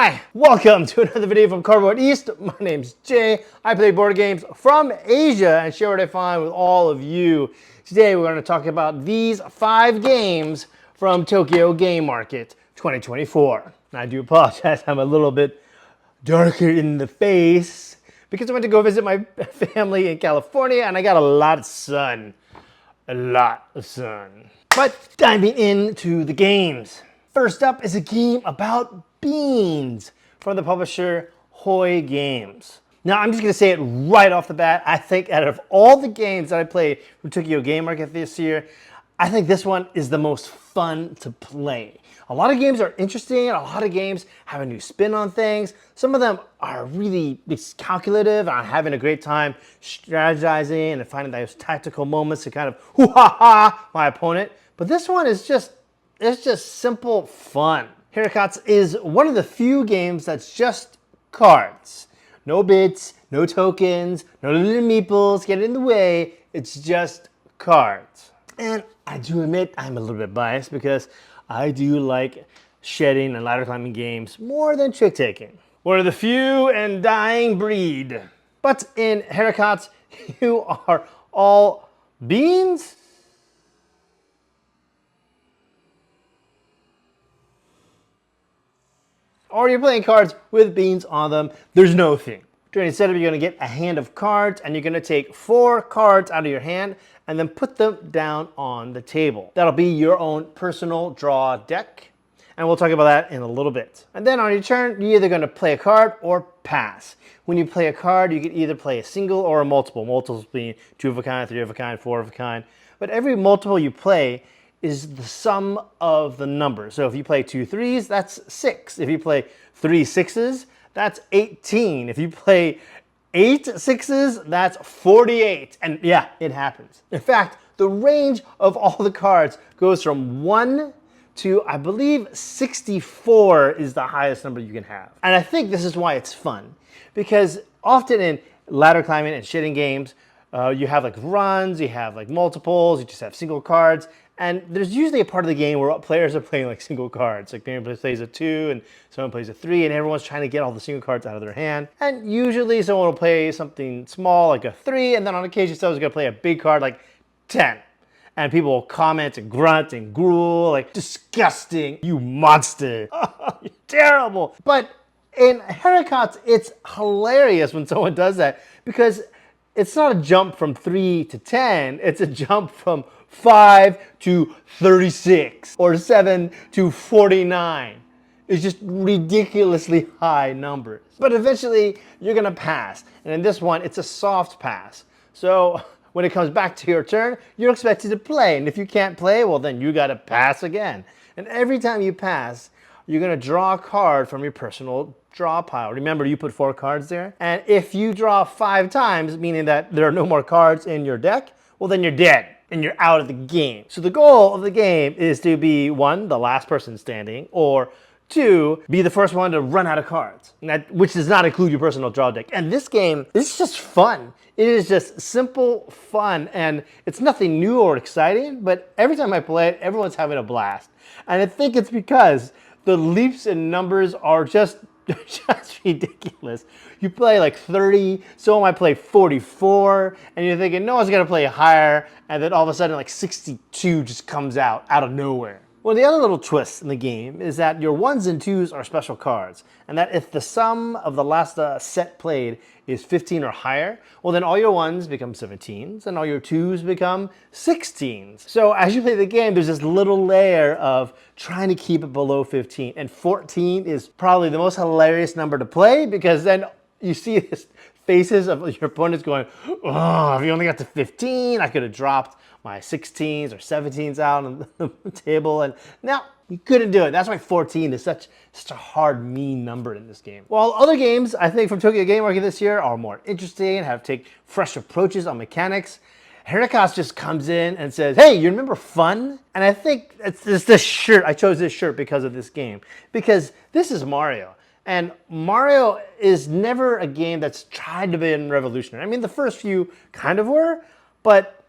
Hi, welcome to another video from Cardboard East. My name's Jay. I play board games from Asia and share what I find with all of you. Today we're going to talk about these 5 games from Tokyo Game Market 2024. I do apologize, I'm a little bit darker in the face because I went to go visit my family in California and I got a lot of sun. A lot of sun. But diving into the games. First up is a game about beans from the publisher Hoi Games. Now I'm just going to say it right off the bat. I think out of all the games that I played from Tokyo Game Market this year, I think this one is the most fun to play. A lot of games are interesting, a lot of games have a new spin on things. Some of them are really calculative. I'm having a great time strategizing and finding those tactical moments to kind of hoo-ha-ha my opponent. But this one is it's just simple fun. Haricots is one of the few games that's just cards. No bits, no tokens, no little meeples get in the way. It's just cards. And I do admit I'm a little bit biased because I do like shedding and ladder climbing games more than trick taking. We're the few and dying breed. But in Haricots, you are all beans? Or you're playing cards with beans on them. There's no theme. During the setup, you're going to get a hand of cards, and you're going to take 4 cards out of your hand and then put them down on the table. That'll be your own personal draw deck, and we'll talk about that in a little bit. And then on your turn, you're either going to play a card or pass. When you play a card, you can either play a single or a multiple. Multiples being 2 of a kind, 3 of a kind, 4 of a kind. But every multiple you play is the sum of the numbers. So if you play 2 3s, that's 6. If you play 3 6s, that's 18. If you play 8 6s, that's 48. And yeah, it happens. In fact, the range of all the cards goes from 1 to, I believe, 64 is the highest number you can have. And I think this is why it's fun. Because often in ladder climbing and shitting games, you have like runs, you have like multiples, you just have single cards. And there's usually a part of the game where players are playing like single cards. Like maybe plays a 2 and someone plays a 3 and everyone's trying to get all the single cards out of their hand. And usually someone will play something small like a 3 and then on occasion someone's gonna play a big card like 10. And people will comment and grunt and gruel like, disgusting, you monster, you're terrible. But in Haricots, it's hilarious when someone does that because it's not a jump from 3 to 10, it's a jump from 5 to 36 or 7 to 49. It's just ridiculously high numbers. But eventually you're gonna pass. And in this one, it's a soft pass. So when it comes back to your turn, you're expected to play. And if you can't play, well then you gotta pass again. And every time you pass, you're gonna draw a card from your personal draw pile. Remember, you put 4 cards there. And if you draw 5 times, meaning that there are no more cards in your deck, well then you're dead and you're out of the game. So the goal of the game is to be 1, the last person standing, or 2, be the first one to run out of cards, which does not include your personal draw deck. And this game is just fun. It is just simple fun, and it's nothing new or exciting, but every time I play it, everyone's having a blast. And I think it's because the leaps in numbers are just ridiculous. You play like 30, someone might play 44, and you're thinking, no one's gonna play higher, and then all of a sudden like 62 just comes out of nowhere. Well, the other little twist in the game is that your 1s and 2s are special cards, and that if the sum of the last set played is 15 or higher, well then all your 1s become 17s, and all your 2s become 16s. So as you play the game, there's this little layer of trying to keep it below 15, and 14 is probably the most hilarious number to play because then you see this faces of your opponents going, oh, if you only got to 15, I could have dropped my 16s or 17s out on the table, and now you couldn't do it. That's why 14 is such a hard, mean number in this game. While other games, I think, from Tokyo Game Market this year are more interesting, take fresh approaches on mechanics, Haricots just comes in and says, hey, you remember fun? And I think it's this shirt. I chose this shirt because of this game. Because this is Mario. And Mario is never a game that's tried to be revolutionary. I mean, the first few kind of were, but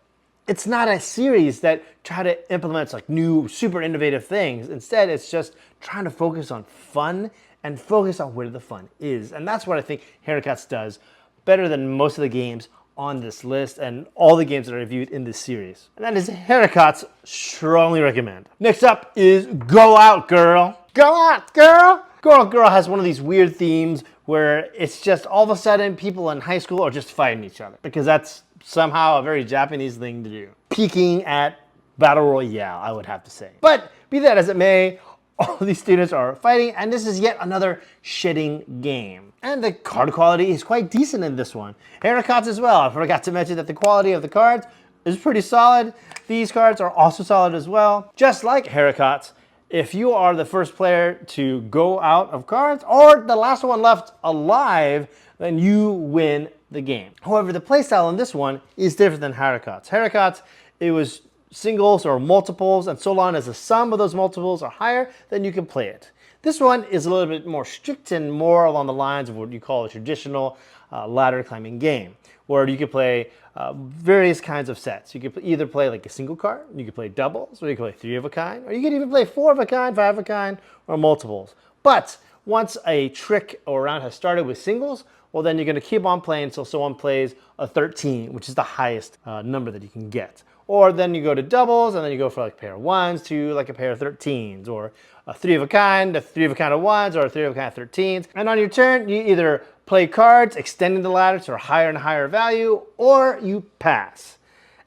it's not a series that try to implement like new, super innovative things. Instead, it's just trying to focus on fun and focus on where the fun is. And that's what I think Haricots does better than most of the games on this list and all the games that are reviewed in this series. And that is Haricots, strongly recommend. Next up is Go Out Girl. Go Out Girl! Go Out Girl has one of these weird themes where it's just all of a sudden people in high school are just fighting each other because that's somehow a very Japanese thing to do. Peaking at Battle Royale, I would have to say. But be that as it may, all these students are fighting, and this is yet another shitting game. And the card quality is quite decent in this one. Haricots as well. I forgot to mention that the quality of the cards is pretty solid. These cards are also solid as well. Just like Haricots, if you are the first player to go out of cards or the last one left alive, then you win the game. However, the playstyle in this one is different than Haricots. Haricots, it was singles or multiples, and so long as the sum of those multiples are higher, then you can play it. This one is a little bit more strict and more along the lines of what you call a traditional ladder climbing game, where you can play various kinds of sets. You could either play like a single card, you could play doubles, or you could play 3 of a kind, or you could even play 4 of a kind, 5 of a kind, or multiples. But once a trick or round has started with singles, well, then you're going to keep on playing until someone plays a 13, which is the highest number that you can get. Or then you go to doubles, and then you go for like a pair of 1s to like a pair of 13s, or a 3 of a kind of 1s, or a 3 of a kind of 13s. And on your turn, you either play cards, extending the ladder to a higher and higher value, or you pass.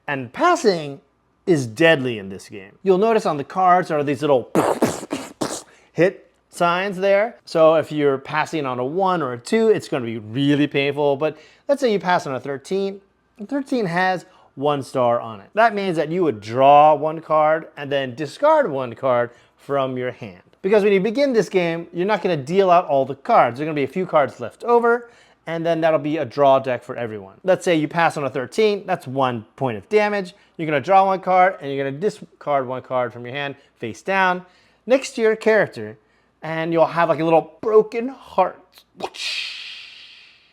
And passing is deadly in this game. You'll notice on the cards are these little hit signs there. So if you're passing on a 1 or a 2, it's going to be really painful. But let's say you pass on a 13. The 13 has 1 star on it. That means that you would draw 1 card and then discard 1 card from your hand. Because when you begin this game, you're not going to deal out all the cards. There's going to be a few cards left over, and then that'll be a draw deck for everyone. Let's say you pass on a 13, that's 1 point of damage. You're going to draw 1 card, and you're going to discard 1 card from your hand face down next to your character, and you'll have like a little broken heart.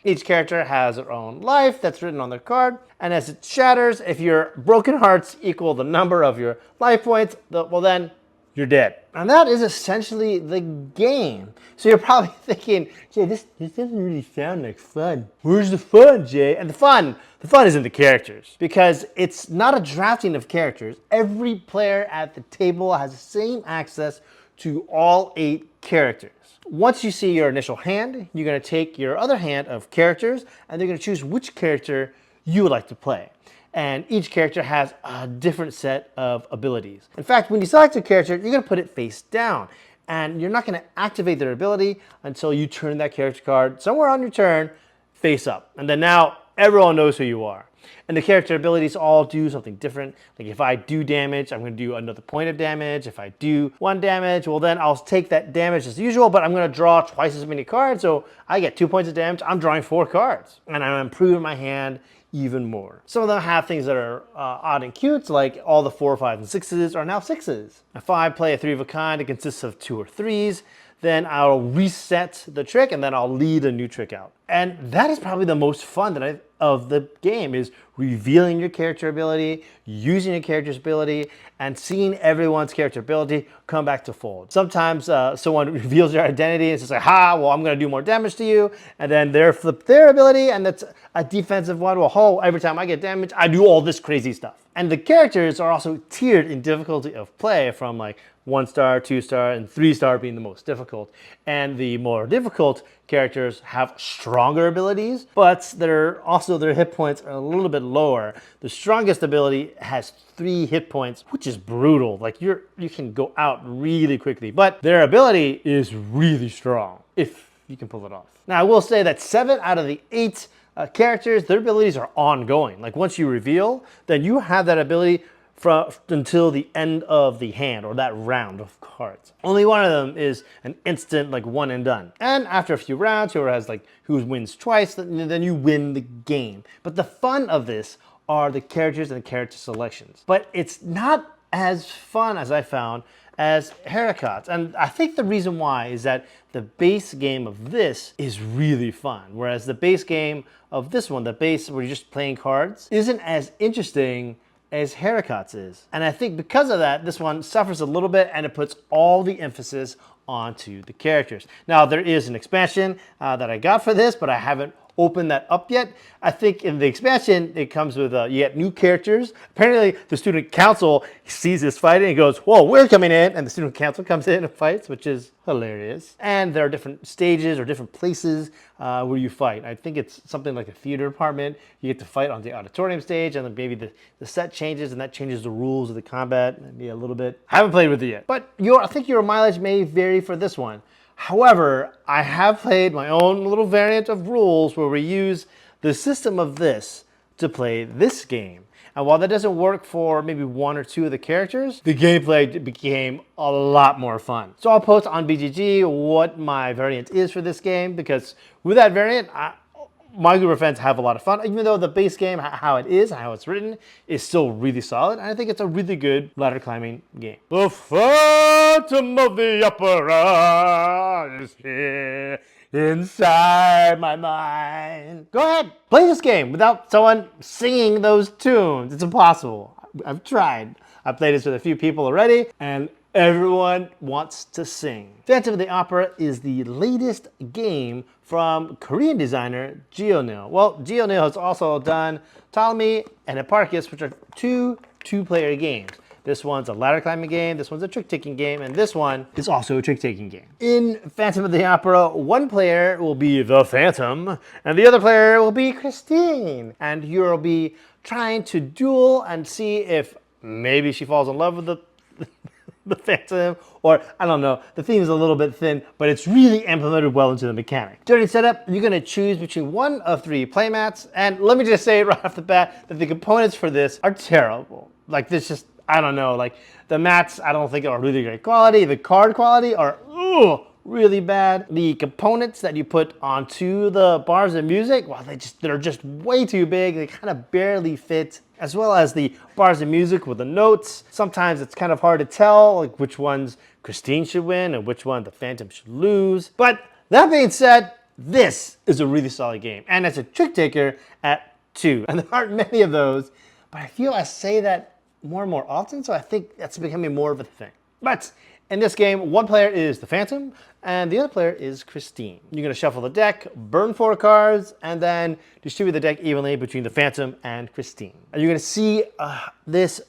Each character has their own life that's written on their card, and as it shatters, if your broken hearts equal the number of your life points, well then, you're dead. And that is essentially the game. So you're probably thinking, Jay, this doesn't really sound like fun. Where's the fun, Jay? And the fun is in the characters. Because it's not a drafting of characters. Every player at the table has the same access to all 8 characters. Once you see your initial hand, you're going to take your other hand of characters, and they're going to choose which character you would like to play. And each character has a different set of abilities. In fact, when you select a character, you're going to put it face down. And you're not going to activate their ability until you turn that character card somewhere on your turn face up. And then now everyone knows who you are. And the character abilities all do something different. Like if I do damage, I'm going to do another point of damage. If I do 1 damage, well then I'll take that damage as usual, but I'm going to draw twice as many cards. So I get 2 points of damage. I'm drawing 4 cards. And I'm improving my hand even more. Some of them have things that are odd and cute, like all the 4, 5, and 6s are now 6s. If I play a 3 of a kind, it consists of 2 or 3s, then I'll reset the trick and then I'll lead a new trick out. And that is probably the most fun of the game, is revealing your character ability, using your character's ability, and seeing everyone's character ability come back to fold. Sometimes someone reveals their identity and says, like, well, I'm going to do more damage to you. And then they flip their ability, and that's a defensive one. Well, every time I get damage, I do all this crazy stuff. And the characters are also tiered in difficulty of play, from like 1 star, 2 star, and 3 star being the most difficult. And the more difficult characters have stronger abilities, but their hit points are a little bit lower. The strongest ability has 3 hit points, which is brutal. Like you can go out really quickly, but their ability is really strong if you can pull it off. Now I will say that 7 out of the 8 characters, their abilities are ongoing. Like once you reveal, then you have that ability until the end of the hand or that round of cards. Only one of them is an instant, like, one and done. And after a few rounds, who wins twice, then you win the game. But the fun of this are the characters and the character selections. But it's not as fun, as I found, as Haricots. And I think the reason why is that the base game of this is really fun, whereas the base game of this one, the base where you're just playing cards, isn't as interesting as Haricots is. And I think because of that, this one suffers a little bit and it puts all the emphasis onto the characters. Now, there is an expansion that I got for this, but I haven't opened that up yet. I think in the expansion, it comes with, you get new characters. Apparently, the student council sees this fighting and goes, whoa, we're coming in. And the student council comes in and fights, which is hilarious. And there are different stages or different places where you fight. I think it's something like a theater department. You get to fight on the auditorium stage, and then maybe the set changes, and that changes the rules of the combat maybe a little bit. I haven't played with it yet, but I think your mileage may vary for this one. However, I have played my own little variant of rules where we use the system of this to play this game. And while that doesn't work for maybe one or two of the characters, the gameplay became a lot more fun. So I'll post on BGG what my variant is for this game, because with that variant, my group of friends have a lot of fun, even though the base game, how it is, how it's written, is still really solid. And I think it's a really good ladder climbing game. The Phantom of the Opera is here inside my mind. Go ahead, play this game without someone singing those tunes. It's impossible. I've tried. I played this with a few people already, and everyone wants to sing. Phantom of the Opera is the latest game from Korean designer GeoNil. Well, GeoNil has also done Ptolemy and Hipparchus, which are two-player games. This one's a ladder climbing game, this one's a trick-taking game, and this one is also a trick-taking game. In Phantom of the Opera, one player will be the Phantom, and the other player will be Christine. And you'll be trying to duel and see if maybe she falls in love with the Phantom, or I don't know, the theme is a little bit thin, but it's really implemented well into the mechanic. During setup, you're gonna choose between one of three playmats, and let me just say right off the bat that the components for this are terrible. Like this just, I don't know, like the mats I don't think are really great quality, the card quality are really bad. The components that you put onto the bars of music, well, they're just way too big, they kind of barely fit. As well as the bars of music with the notes. Sometimes it's kind of hard to tell like which ones Christine should win and which one the Phantom should lose. But that being said, this is a really solid game. And it's a trick taker at 2. And there aren't many of those, but I feel I say that more and more often, so I think that's becoming more of a thing. But in this game, one player is the Phantom, and the other player is Christine. You're gonna shuffle the deck, burn 4 cards, and then distribute the deck evenly between the Phantom and Christine. And you're gonna see this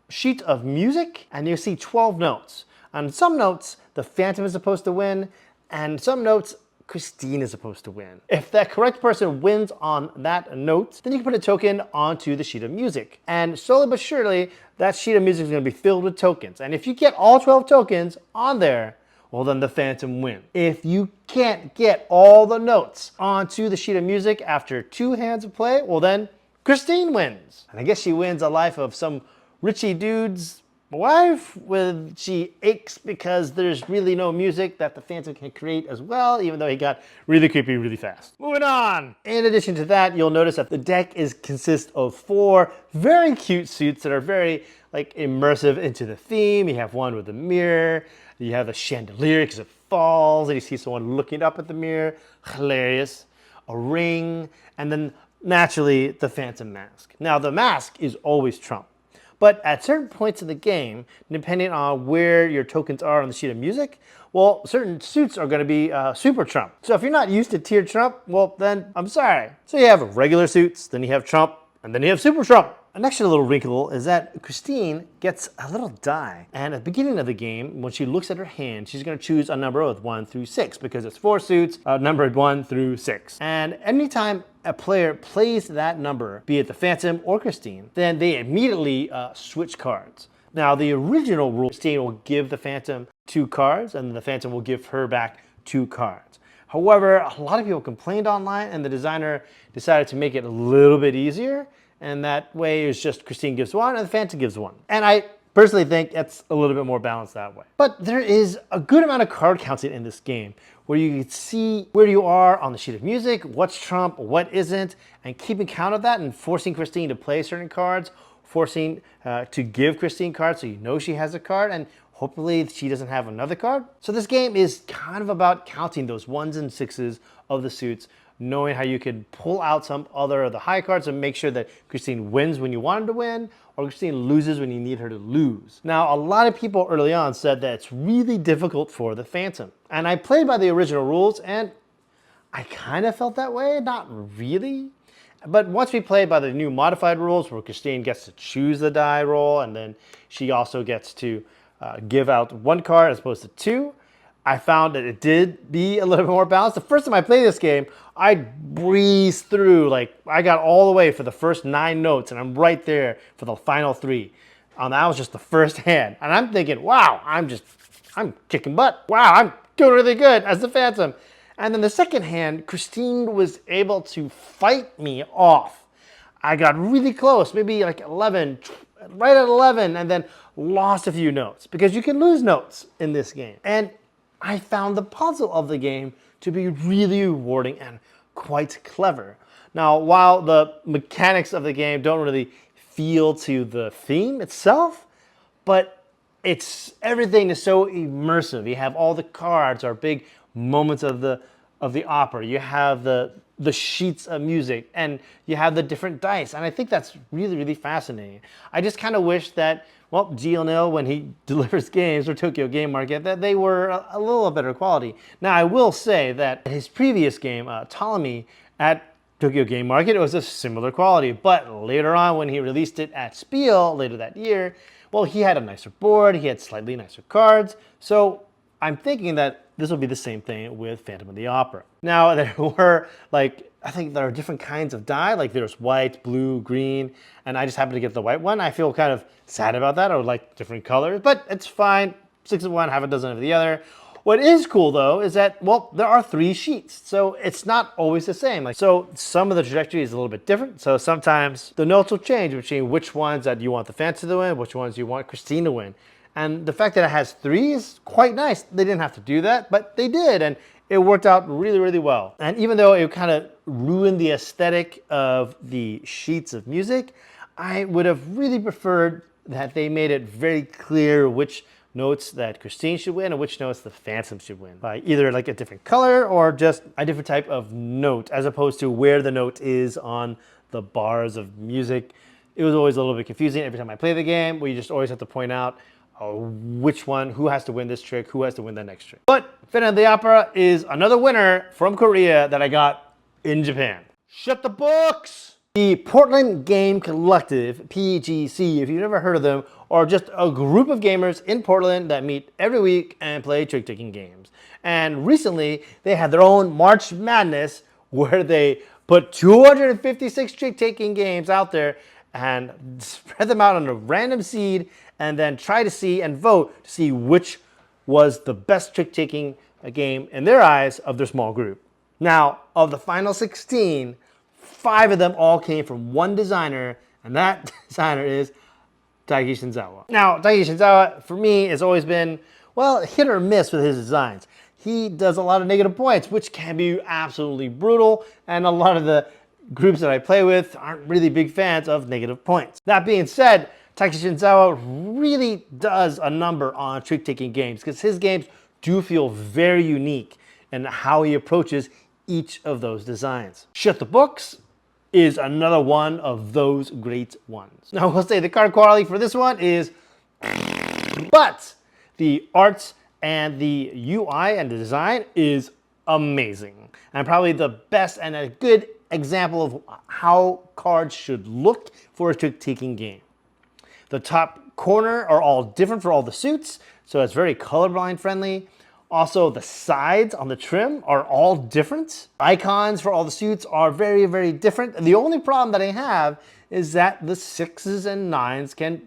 sheet of music, and you see 12 notes. On some notes, the Phantom is supposed to win, and some notes, Christine is supposed to win. If that correct person wins on that note, then you can put a token onto the sheet of music. And slowly but surely, that sheet of music is going to be filled with tokens. And if you get all 12 tokens on there, well, then the Phantom wins. If you can't get all the notes onto the sheet of music after 2 hands of play, well, then Christine wins. And I guess she wins a life of some richy dude's wife, with she aches because there's really no music that the Phantom can create as well, even though he got really creepy really fast. Moving on. In addition to that, you'll notice that the deck consists of 4 very cute suits that are very like immersive into the theme. You have one with a mirror, you have the chandelier because it falls, and you see someone looking up at the mirror, hilarious, a ring, and then naturally the Phantom mask. Now the mask is always trump. But at certain points in the game, depending on where your tokens are on the sheet of music, well, certain suits are going to be super trump. So if you're not used to tiered trump, well, then I'm sorry. So you have regular suits, then you have trump, and then you have super trump. An extra little wrinkle is that Christine gets a little die. And at the beginning of the game, when she looks at her hand, she's going to choose a number with 1 through 6 because it's 4 suits numbered 1 through 6. And anytime a player plays that number, be it the Phantom or Christine, then they immediately switch cards. Now, the original rule, Christine will give the Phantom 2 cards, and the Phantom will give her back 2 cards. However, a lot of people complained online, and the designer decided to make it a little bit easier. And that way it's just Christine gives 1 and the Phantom gives 1. And I personally think it's a little bit more balanced that way. But there is a good amount of card counting in this game where you can see where you are on the sheet of music, what's trump, what isn't, and keeping count of that and forcing Christine to play certain cards, forcing to give Christine cards so you know she has a card, and hopefully she doesn't have another card. So this game is kind of about counting those 1s and 6s of the suits knowing how you could pull out some other of the high cards and make sure that Christine wins when you want her to win, or Christine loses when you need her to lose. Now, a lot of people early on said that it's really difficult for the Phantom. And I played by the original rules, and I kind of felt that way, not really. But once we played by the new modified rules, where Christine gets to choose the die roll, and then she also gets to give out one card as opposed to two, I found that it did be a little bit more balanced. The first time I played this game, I breezed through, like I got all the way for the first 9 notes, and I'm right there for the final 3. That was just the first hand. And I'm thinking, wow, I'm kicking butt. Wow, I'm doing really good as the Phantom. And then the second hand, Christine was able to fight me off. I got really close, maybe like 11, right at 11, and then lost a few notes, because you can lose notes in this game. And I found the puzzle of the game to be really rewarding and quite clever. Now, while the mechanics of the game don't really feel to the theme itself, but everything is so immersive. You have all the cards are big moments of the opera. You have the sheets of music, and you have the different dice. And I think that's really, really fascinating. I just kind of wish that, well, Gio, when he delivers games for Tokyo Game Market, that they were a little better quality. Now, I will say that his previous game, Ptolemy, at Tokyo Game Market, it was a similar quality. But later on, when he released it at Spiel later that year, well, he had a nicer board, he had slightly nicer cards. So I'm thinking that this will be the same thing with Phantom of the Opera. Now, there were, I think there are different kinds of die. Like there's white, blue, green, and I just happened to get the white one. I feel kind of sad about that. I would like different colors, but it's fine. 6 of one, half a dozen of the other. What is cool though is that, well, there are 3 sheets, so it's not always the same. So some of the trajectory is a little bit different. So sometimes the notes will change between which ones that you want the Phantom to win, which ones you want Christine to win. And the fact that it has 3 is quite nice. They didn't have to do that, but they did, and it worked out really, really well. And even though it kind of ruined the aesthetic of the sheets of music, I would have really preferred that they made it very clear which notes that Christine should win and which notes the Phantom should win, by either like a different color or just a different type of note, as opposed to where the note is on the bars of music. It was always a little bit confusing every time I play the game, where you just always have to point out which one, who has to win this trick, who has to win the next trick. But Phantom of the Opera is another winner from Korea that I got in Japan. Shut the books! The Portland Game Collective, PGC, if you've never heard of them, are just a group of gamers in Portland that meet every week and play trick-taking games. And recently, they had their own March Madness, where they put 256 trick-taking games out there and spread them out on a random seed, and then try to see and vote to see which was the best trick-taking game in their eyes of their small group. Now, of the final 16, 5 of them all came from one designer, and that designer is Taiki Shinzawa. Now, Taiki Shinzawa, for me, has always been, well, hit or miss with his designs. He does a lot of negative points, which can be absolutely brutal, and a lot of the groups that I play with aren't really big fans of negative points. That being said, Taiki Shinzawa really does a number on trick-taking games, because his games do feel very unique in how he approaches each of those designs. Shut the Books is another one of those great ones. Now, we'll say the card quality for this one is, but the arts and the UI and the design is amazing, and probably the best and a good example of how cards should look for a trick-taking game. The top corner are all different for all the suits, so it's very colorblind friendly. Also, the sides on the trim are all different. Icons for all the suits are very, very different. The only problem that I have is that the 6s and 9s can,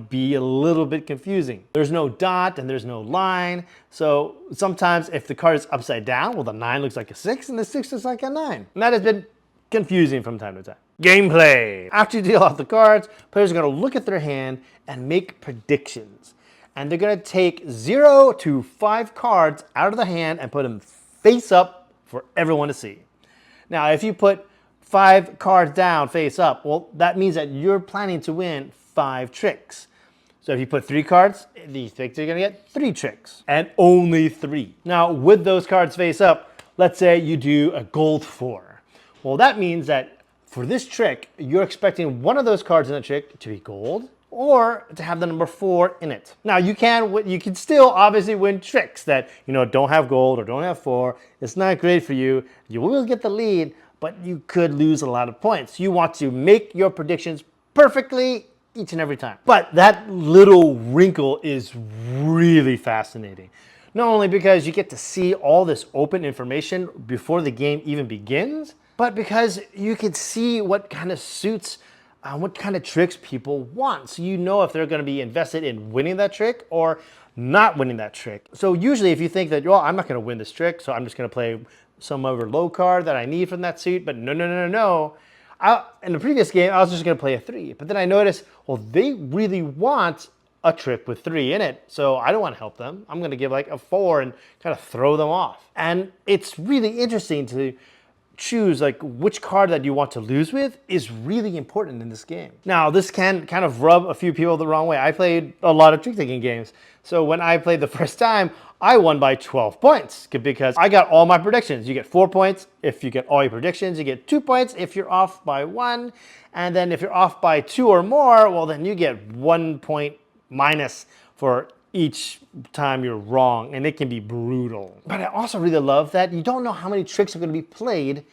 be a little bit confusing. There's no dot and there's no line. So sometimes if the card is upside down, well, the 9 looks like a 6 and the 6 looks like a 9. And that has been confusing from time to time. Gameplay. After you deal out the cards, players are going to look at their hand and make predictions. And they're going to take 0 to 5 cards out of the hand and put them face up for everyone to see. Now, if you put 5 cards down face up, well, that means that you're planning to win 5 tricks. So if you put 3 cards, you think you're going to get 3 tricks, and only 3. Now, with those cards face up, let's say you do a gold 4. Well, that means that for this trick, you're expecting one of those cards in the trick to be gold or to have the number 4 in it. Now, you can still obviously win tricks that, don't have gold or don't have 4. It's not great for you. You will get the lead, but you could lose a lot of points. You want to make your predictions perfectly each and every time. But that little wrinkle is really fascinating. Not only because you get to see all this open information before the game even begins, but because you can see what kind of suits, what kind of tricks people want. So you know if they're going to be invested in winning that trick or not winning that trick. So usually if you think that, well, I'm not going to win this trick, so I'm just going to play some other low card that I need from that suit, but no. In the previous game, I was just going to play a 3. But then I noticed, well, they really want a trick with 3 in it, so I don't want to help them. I'm going to give like a 4 and kind of throw them off. And it's really interesting to choose like which card that you want to lose with is really important in this game. Now, this can kind of rub a few people the wrong way. I played a lot of trick-taking games. So when I played the first time, I won by 12 points because I got all my predictions. You get 4 points if you get all your predictions. You get 2 points if you're off by 1. And then if you're off by 2 or more, well, then you get 1 point minus for each time you're wrong, and it can be brutal. But I also really love that you don't know how many tricks are going to be played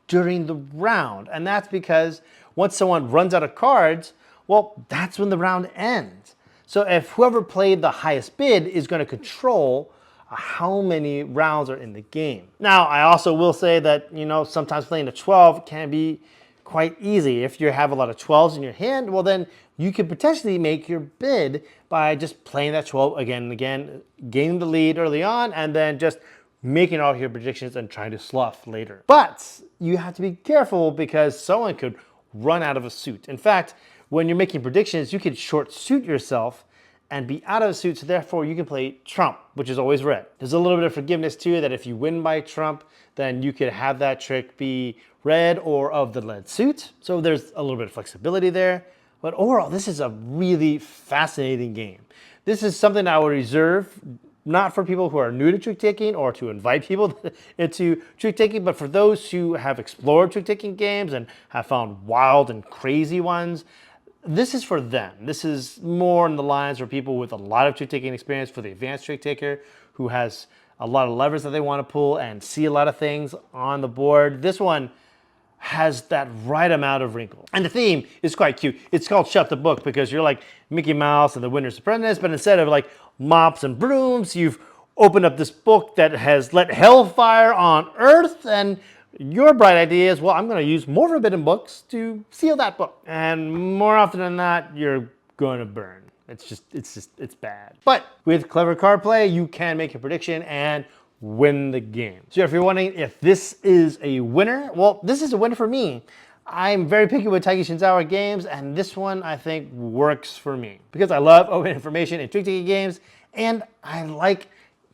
during the round. And that's because once someone runs out of cards, well, that's when the round ends. So if whoever played the highest bid is going to control how many rounds are in the game. Now, I also will say that, sometimes playing a 12 can be quite easy. If you have a lot of 12s in your hand, well, then you could potentially make your bid by just playing that 12 again and again, gaining the lead early on, and then just making all your predictions and trying to slough later. But you have to be careful because someone could run out of a suit. In fact, when you're making predictions, you could short suit yourself and be out of a suit, so therefore you can play trump, which is always red. There's a little bit of forgiveness too, that if you win by trump, then you could have that trick be red or of the lead suit. So there's a little bit of flexibility there. But overall, this is a really fascinating game. This is something I would reserve not for people who are new to trick-taking or to invite people into trick-taking, but for those who have explored trick-taking games and have found wild and crazy ones. This is for them. This is more in the lines for people with a lot of trick-taking experience, for the advanced trick-taker who has a lot of levers that they want to pull and see a lot of things on the board. This one has that right amount of wrinkle. And the theme is quite cute. It's called Shut the Book because you're like Mickey Mouse and the Winter's Apprentice, but instead of like mops and brooms, you've opened up this book that has let hellfire on earth, and your bright idea is, well, I'm going to use more forbidden books to seal that book. And more often than not, you're going to burn. It's bad. But with clever card play, you can make a prediction and win the game. So if you're wondering if this is a winner, well, this is a winner for me. I'm very picky with Taiki Shinzawa games, and this one I think works for me because I love open information in trick-taking games, and I like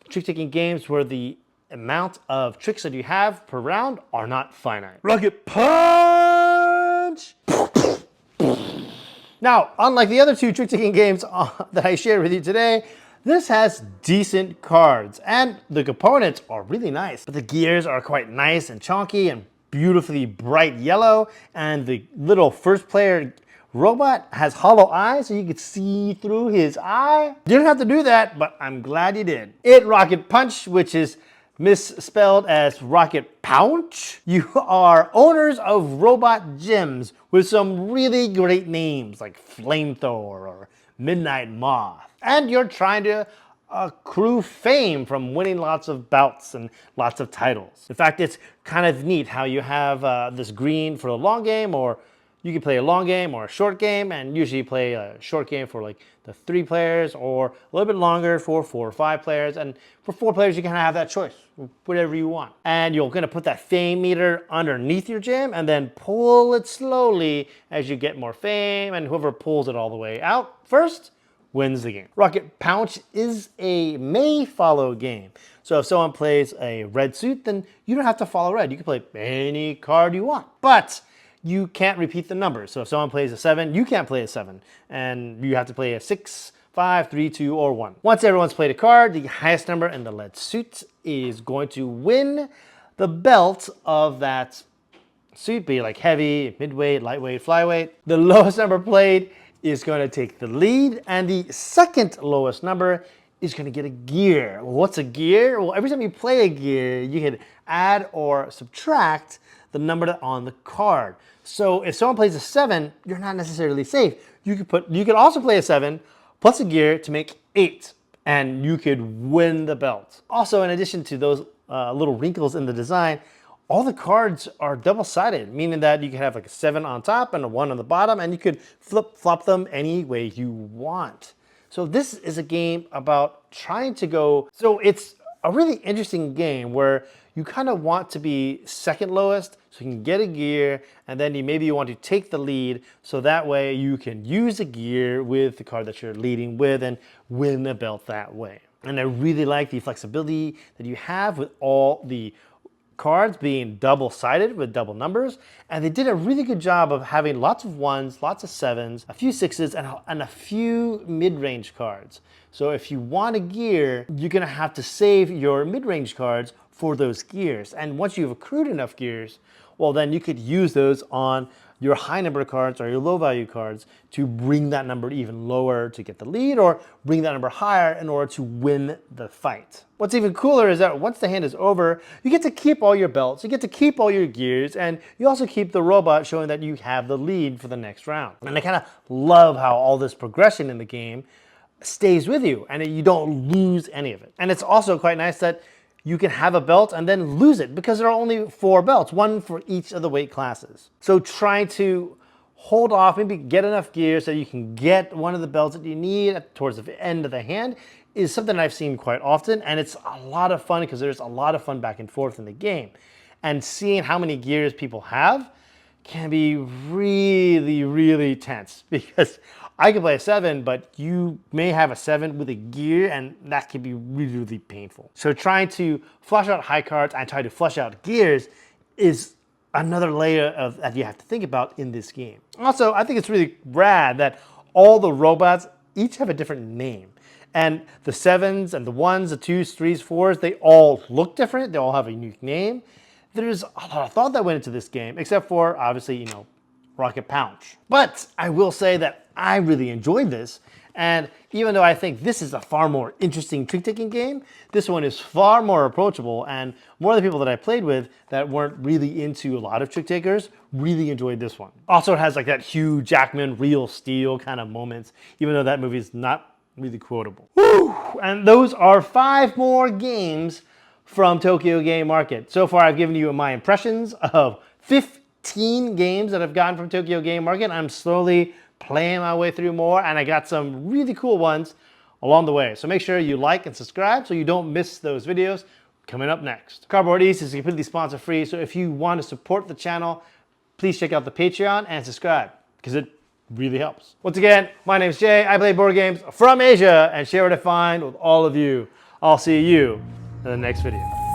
trick-taking games where the amount of tricks that you have per round are not finite. Rocket Punch! Now, unlike the other two trick-taking games that I shared with you today, this has decent cards, and the components are really nice. But the gears are quite nice and chunky and beautifully bright yellow, and the little first player robot has hollow eyes so you can see through his eye. You didn't have to do that, but I'm glad you did. It Rocket Punch, which is misspelled as Rocket Pouch. You are owners of robot gyms with some really great names like Flamethrower or Midnight Moth. And you're trying to accrue fame from winning lots of bouts and lots of titles. In fact, it's kind of neat how you have this green for the long game, or you can play a long game or a short game, and usually play a short game for like the 3 players or a little bit longer for 4 or 5 players. And for 4 players, you can have that choice, whatever you want. And you're gonna put that fame meter underneath your gym and then pull it slowly as you get more fame, and whoever pulls it all the way out first wins the game. Rocket Pouch is a may follow game. So if someone plays a red suit, then you don't have to follow red. You can play any card you want, but you can't repeat the numbers. So if someone plays a 7, you can't play a 7, and you have to play a 6, 5, 3, 2, or 1. Once everyone's played a card, the highest number in the lead suit is going to win the belt of that suit, be like heavy, midweight, lightweight, flyweight. The lowest number played is going to take the lead, and the second lowest number is going to get a gear. Well, what's a gear? Well, every time you play a gear, you can add or subtract the number on the card. So if someone plays a 7, you're not necessarily safe. You could also play a 7 plus a gear to make 8, and you could win the belt. Also, in addition to those little wrinkles in the design, all the cards are double-sided, meaning that you can have like a 7 on top and a 1 on the bottom, and you could flip-flop them any way you want. So this is a game about trying to go, so it's a really interesting game where you kind of want to be second lowest so you can get a gear, and then maybe you want to take the lead so that way you can use a gear with the card that you're leading with and win a belt that way. And I really like the flexibility that you have with all the cards being double-sided with double numbers, and they did a really good job of having lots of 1s, lots of 7s, a few 6s, and a few mid-range cards. So if you want a gear, you're gonna have to save your mid-range cards for those gears. And once you've accrued enough gears, well, then you could use those on your high number cards or your low value cards to bring that number even lower to get the lead, or bring that number higher in order to win the fight. What's even cooler is that once the hand is over, you get to keep all your belts, you get to keep all your gears, and you also keep the robot showing that you have the lead for the next round. And I kind of love how all this progression in the game stays with you and you don't lose any of it. And it's also quite nice that you can have a belt and then lose it because there are only 4 belts, 1 for each of the weight classes. So try to hold off, maybe get enough gear so you can get one of the belts that you need towards the end of the hand is something I've seen quite often, and it's a lot of fun because there's a lot of fun back and forth in the game. And seeing how many gears people have can be really, really tense because I can play a 7, but you may have a 7 with a gear, and that can be really, really painful. So trying to flush out high cards and try to flush out gears is another layer that you have to think about in this game. Also, I think it's really rad that all the robots each have a different name. And the 7s and the 1s, the 2s, 3s, 4s, they all look different. They all have a unique name. There's a lot of thought that went into this game, except for, obviously, Rocket Punch. But I will say that I really enjoyed this, and even though I think this is a far more interesting trick-taking game, this one is far more approachable, and more of the people that I played with that weren't really into a lot of trick-takers really enjoyed this one. Also, it has like that Hugh Jackman, Real Steel kind of moments, even though that movie is not really quotable. Woo! And those are 5 more games from Tokyo Game Market. So far, I've given you my impressions of 15 games that I've gotten from Tokyo Game Market. I'm slowly playing my way through more, and I got some really cool ones along the way. So make sure you like and subscribe so you don't miss those videos coming up next. Cardboard East is completely sponsor free, so if you want to support the channel, please check out the Patreon and subscribe because it really helps. Once again, my name's Jay. I play board games from Asia and share what I find with all of you. I'll see you in the next video.